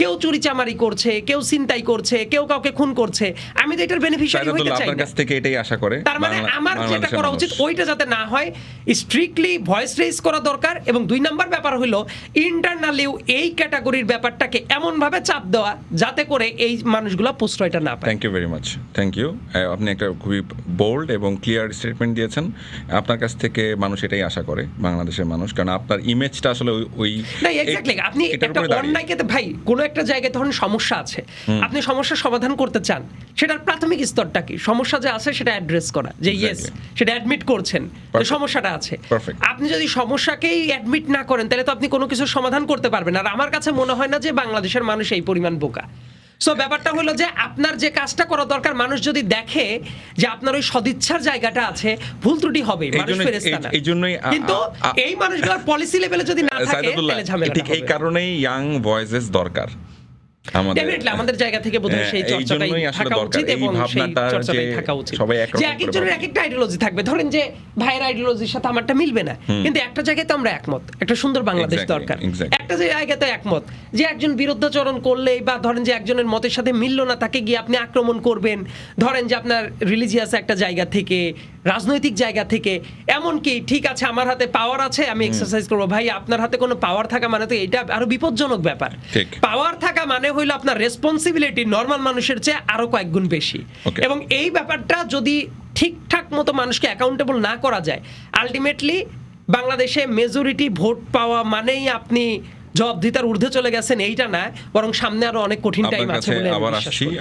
কেউ চুরিচামারি করছে, কেউ ছিনতাই করছে, কেউ কাউকে খুন করছে, আমি তো এটার বেনিফিশিয়ারি হইতে চাই আপনার না। কাছ থেকে এটাই আশা করে। তার মানে আমার যেটা করা উচিত ওইটা যাতে না হয়, স্ট্রিক্টলি ভয়েস রেজ করা দরকার। এবং 2 নাম্বার ব্যাপার হলো ইন্টারনালিও এই ক্যাটাগরির ব্যাপারটাকে এমন ভাবে চাপ দেওয়া যাতে করে এই মানুষগুলো প্রশ্রয়টা না পায়। Thank you very much, thank you. আপনি একটা খুবই বোল্ড এবং ক্লিয়ার স্টেটমেন্ট দিয়েছেন। আপনার কাছ থেকে মানুষ এটাই আশা করে, বাংলাদেশের মানুষ, কারণ আপনার ইমেজটা আসলে ওই না এক্স্যাক্টলি। আপনি একটা অন্যায়কে ভাই কোনো একটা জায়গায় তখন সমস্যা আছে, আপনি সমস্যার সমাধান করতে চান, সেটার প্রাথমিক স্তরটা কি? সমস্যা যে আছে সেটা অ্যাড্রেস করা, যে ইয়েস সেটা অ্যাডমিট করছেন যে সমস্যাটা আছে। আপনি যদি সমস্যাকেই অ্যাডমিট না করেন তাহলে তো আপনি কোনো কিছুর সমাধান করতে পারবেন না। আর আমার কাছে মনে হয় না যে বাংলাদেশের মানুষ এই পরিমাণ বোকা। সো ব্যাপারটা হলো যে আপনার যে কাজটা করা দরকার, মানুষ যদি দেখে যে আপনার ওই সদিচ্ছার জায়গাটা আছে, ভুল ত্রুটি হবে, মানুষ ফেরেশতা না। কিন্তু এই মানুষগুলোর পলিসি লেভেলে যদি না থাকে তাহলে ঝামেলা হবে। ঠিক এই কারণেই ইয়াং ভয়েসেস দরকার আমাদের জায়গা থেকে বোধহয় সেই চর্চাটাই থাকা উচিত এবং সেই চর্চাটাই থাকা উচিত যে এক একজনের এক একটা আইডিওলজি থাকবে। ধরেন যে ভাইয়ের আইডিওলজির সাথে আমারটা মিলবে না, কিন্তু একটা জায়গায় তো আমরা একমত, একটা সুন্দর বাংলাদেশ দরকার। একটা জায়গাতে একমত যে একজন বিরুদ্ধাচরণ করলে বা ধরেন যে একজনের মতের সাথে মিললো না তাকে গিয়ে আপনি আক্রমণ করবেন, ধরেন যে আপনার রিলিজিয়াস একটা জায়গা থেকে, রাজনৈতিক জায়গা থেকে, এমনকি ঠিক আছে আমার হাতে পাওয়ার আছে আমি এক্সারসাইজ করবো, ভাই আপনার হাতে কোনো পাওয়ার থাকা মানে তো এটা আরো বিপজ্জনক ব্যাপার। পাওয়ার থাকা মানে হইলো আপনার রেসপন্সিবিলিটি নরমাল মানুষের চেয়ে আরো কয়েক গুণ বেশি। এবং এই ব্যাপারটা যদি ঠিকঠাক মতো মানুষকে অ্যাকাউন্টেবল না করা যায়, আলটিমেটলি বাংলাদেশে মেজরিটি ভোট পাওয়া মানেই আপনি জবাবদিহিতার ঊর্ধ্বে চলে গেছেন এইটা না, বরং সামনে আরো অনেক কঠিন টাইম আছে বলে আমি বিশ্বাস করি।